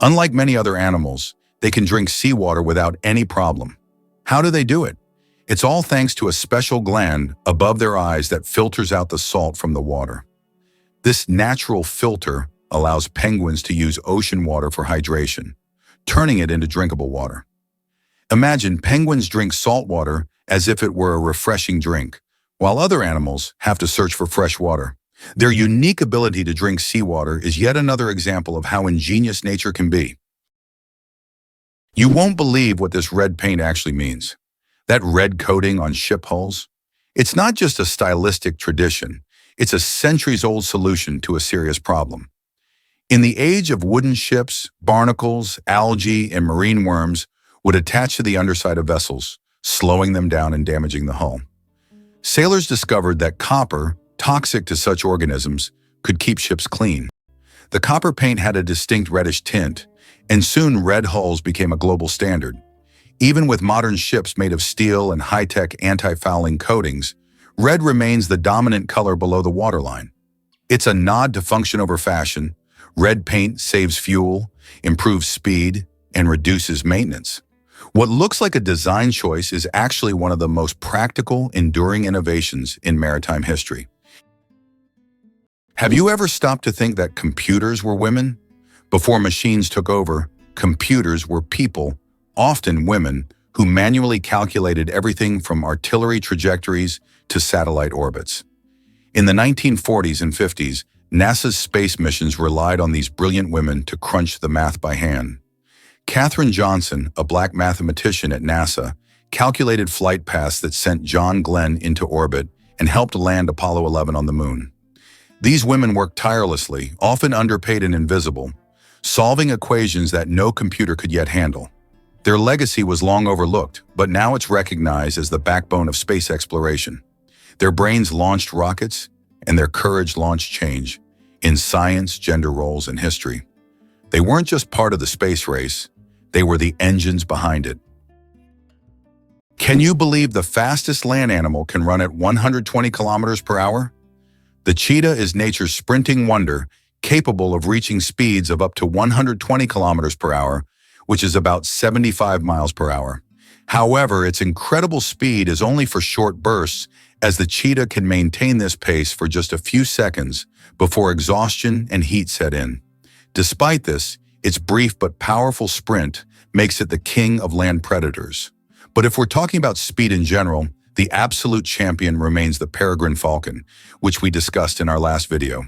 Unlike many other animals, they can drink seawater without any problem. How do they do it? It's all thanks to a special gland above their eyes that filters out the salt from the water. This natural filter allows penguins to use ocean water for hydration, turning it into drinkable water. Imagine penguins drink salt water as if it were a refreshing drink, while other animals have to search for fresh water. Their unique ability to drink seawater is yet another example of how ingenious nature can be. You won't believe what this red paint actually means. That red coating on ship hulls? It's not just a stylistic tradition, it's a centuries-old solution to a serious problem. In the age of wooden ships, barnacles, algae, and marine worms would attach to the underside of vessels, slowing them down and damaging the hull. Sailors discovered that copper, toxic to such organisms, could keep ships clean. The copper paint had a distinct reddish tint, and soon red hulls became a global standard. Even with modern ships made of steel and high-tech anti-fouling coatings, red remains the dominant color below the waterline. It's a nod to function over fashion. Red paint saves fuel, improves speed, and reduces maintenance. What looks like a design choice is actually one of the most practical, enduring innovations in maritime history. Have you ever stopped to think that computers were women? Before machines took over, computers were people, often women, who manually calculated everything from artillery trajectories to satellite orbits. In the 1940s and 50s, NASA's space missions relied on these brilliant women to crunch the math by hand. Katherine Johnson, a black mathematician at NASA, calculated flight paths that sent John Glenn into orbit and helped land Apollo 11 on the moon. These women worked tirelessly, often underpaid and invisible, solving equations that no computer could yet handle. Their legacy was long overlooked, but now it's recognized as the backbone of space exploration. Their brains launched rockets, and their courage launched change in science, gender roles, and history. They weren't just part of the space race, they were the engines behind it. Can you believe the fastest land animal can run at 120 kilometers per hour? The cheetah is nature's sprinting wonder, capable of reaching speeds of up to 120 kilometers per hour, which is about 75 miles per hour. However, its incredible speed is only for short bursts, as the cheetah can maintain this pace for just a few seconds before exhaustion and heat set in. Despite this, its brief but powerful sprint makes it the king of land predators. But if we're talking about speed in general, the absolute champion remains the peregrine falcon, which we discussed in our last video.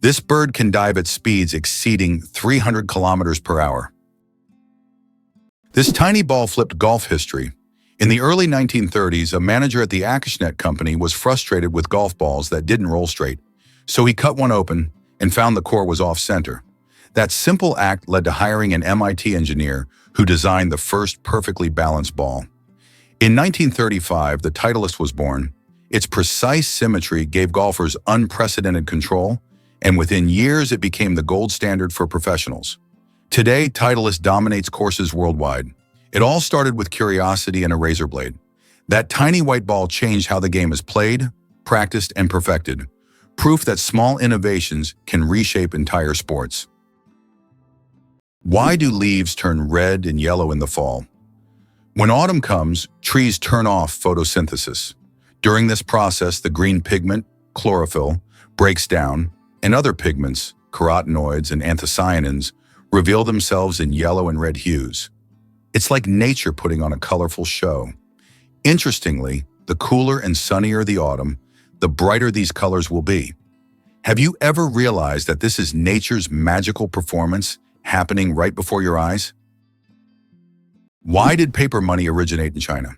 This bird can dive at speeds exceeding 300 kilometers per hour. This tiny ball flipped golf history. In the early 1930s, a manager at the Acushnet company was frustrated with golf balls that didn't roll straight, so he cut one open and found the core was off-center. That simple act led to hiring an MIT engineer who designed the first perfectly balanced ball. In 1935, the Titleist was born. Its precise symmetry gave golfers unprecedented control, and within years it became the gold standard for professionals. Today, Titleist dominates courses worldwide. It all started with curiosity and a razor blade. That tiny white ball changed how the game is played, practiced, and perfected. Proof that small innovations can reshape entire sports. Why do leaves turn red and yellow in the fall? When autumn comes, trees turn off photosynthesis. During this process, the green pigment, chlorophyll, breaks down, and other pigments, carotenoids and anthocyanins, reveal themselves in yellow and red hues. It's like nature putting on a colorful show. Interestingly, the cooler and sunnier the autumn, the brighter these colors will be. Have you ever realized that this is nature's magical performance happening right before your eyes? Why did paper money originate in China?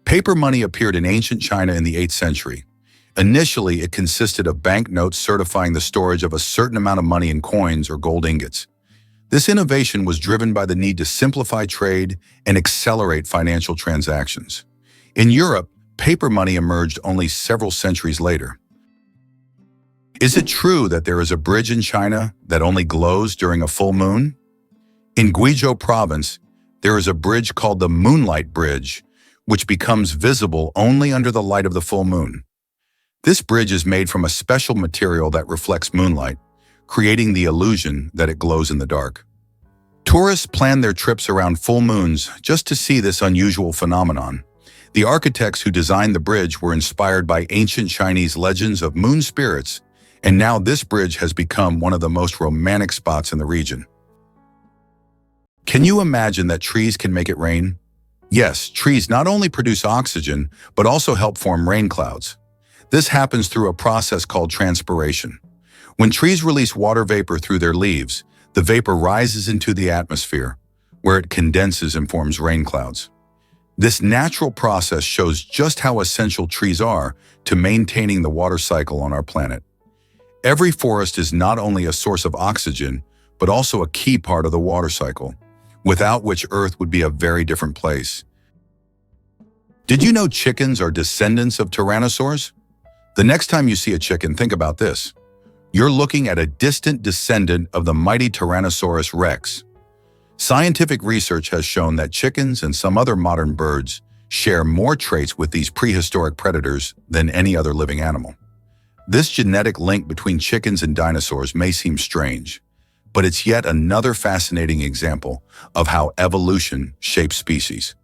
Paper money appeared in ancient China in the 8th century. Initially, it consisted of banknotes certifying the storage of a certain amount of money in coins or gold ingots. This innovation was driven by the need to simplify trade and accelerate financial transactions. In Europe, paper money emerged only several centuries later. Is it true that there is a bridge in China that only glows during a full moon? In Guizhou province, there is a bridge called the Moonlight Bridge, which becomes visible only under the light of the full moon. This bridge is made from a special material that reflects moonlight, creating the illusion that it glows in the dark. Tourists plan their trips around full moons just to see this unusual phenomenon. The architects who designed the bridge were inspired by ancient Chinese legends of moon spirits, and now this bridge has become one of the most romantic spots in the region. Can you imagine that trees can make it rain? Yes, trees not only produce oxygen, but also help form rain clouds. This happens through a process called transpiration. When trees release water vapor through their leaves, the vapor rises into the atmosphere, where it condenses and forms rain clouds. This natural process shows just how essential trees are to maintaining the water cycle on our planet. Every forest is not only a source of oxygen, but also a key part of the water cycle, without which Earth would be a very different place. Did you know chickens are descendants of tyrannosaurs? The next time you see a chicken, think about this. You're looking at a distant descendant of the mighty Tyrannosaurus rex. Scientific research has shown that chickens and some other modern birds share more traits with these prehistoric predators than any other living animal. This genetic link between chickens and dinosaurs may seem strange, but it's yet another fascinating example of how evolution shapes species.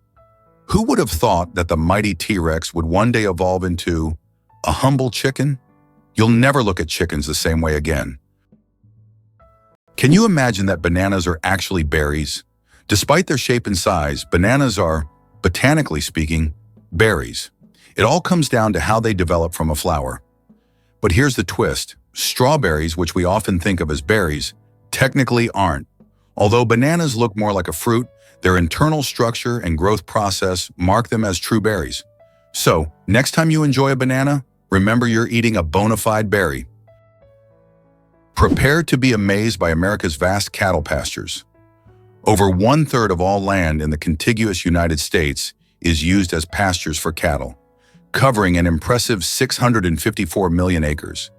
Who would have thought that the mighty T-Rex would one day evolve into a humble chicken? You'll never look at chickens the same way again. Can you imagine that bananas are actually berries? Despite their shape and size, bananas are, botanically speaking, berries. It all comes down to how they develop from a flower. But here's the twist. Strawberries, which we often think of as berries, technically aren't. Although bananas look more like a fruit, Their internal structure and growth process mark them as true berries. So, next time you enjoy a banana, remember you're eating a bona fide berry. Prepare to be amazed by America's vast cattle pastures. Over 1/3 of all land in the contiguous United States is used as pastures for cattle, covering an impressive 654 million acres.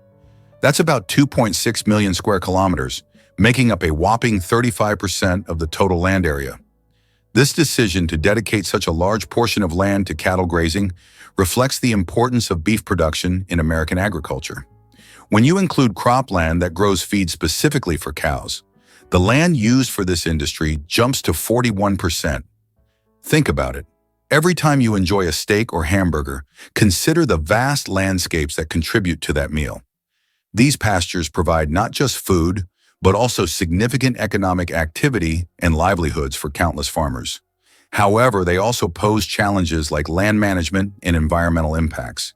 That's about 2.6 million square kilometers, making up a whopping 35% of the total land area. This decision to dedicate such a large portion of land to cattle grazing reflects the importance of beef production in American agriculture. When you include cropland that grows feed specifically for cows, the land used for this industry jumps to 41%. Think about it. Every time you enjoy a steak or hamburger, consider the vast landscapes that contribute to that meal. These pastures provide not just food, but also significant economic activity and livelihoods for countless farmers. However, they also pose challenges like land management and environmental impacts.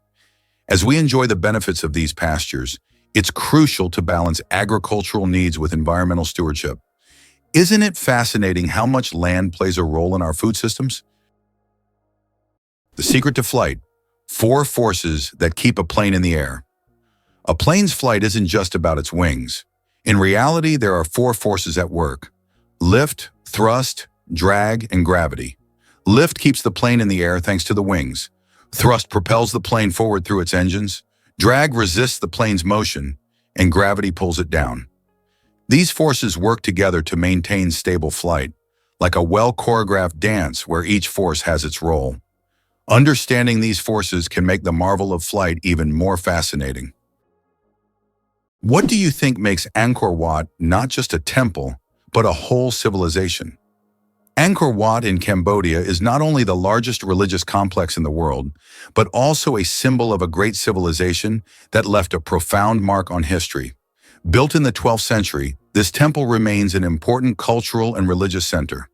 As we enjoy the benefits of these pastures, it's crucial to balance agricultural needs with environmental stewardship. Isn't it fascinating how much land plays a role in our food systems? The secret to flight: 4 forces that keep a plane in the air. A plane's flight isn't just about its wings. In reality, there are 4 forces at work: lift, thrust, drag, and gravity. Lift keeps the plane in the air thanks to the wings. Thrust propels the plane forward through its engines. Drag resists the plane's motion, and gravity pulls it down. These forces work together to maintain stable flight, like a well-choreographed dance where each force has its role. Understanding these forces can make the marvel of flight even more fascinating. What do you think makes Angkor Wat not just a temple, but a whole civilization? Angkor Wat in Cambodia is not only the largest religious complex in the world, but also a symbol of a great civilization that left a profound mark on history. Built in the 12th century, this temple remains an important cultural and religious center.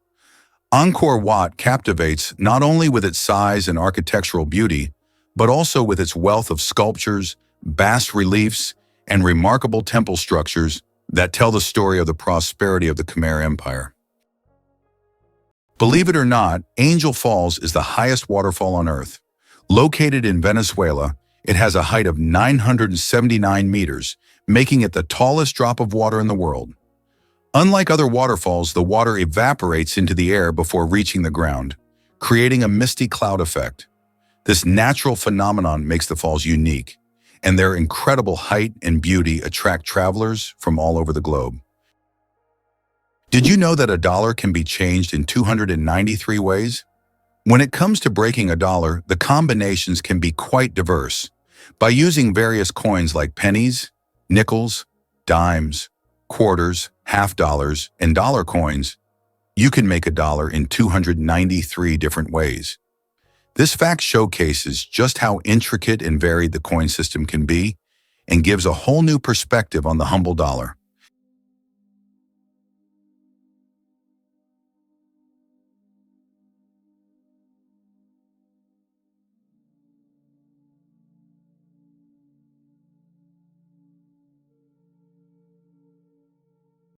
Angkor Wat captivates not only with its size and architectural beauty, but also with its wealth of sculptures, bas reliefs, and remarkable temple structures that tell the story of the prosperity of the Khmer Empire. Believe it or not, Angel Falls is the highest waterfall on Earth. Located in Venezuela, it has a height of 979 meters, making it the tallest drop of water in the world. Unlike other waterfalls, the water evaporates into the air before reaching the ground, creating a misty cloud effect. This natural phenomenon makes the falls unique, and their incredible height and beauty attract travelers from all over the globe. Did you know that a dollar can be changed in 293 ways? When it comes to breaking a dollar, the combinations can be quite diverse. By using various coins like pennies, nickels, dimes, quarters, half dollars, and dollar coins, you can make a dollar in 293 different ways. This fact showcases just how intricate and varied the coin system can be and gives a whole new perspective on the humble dollar.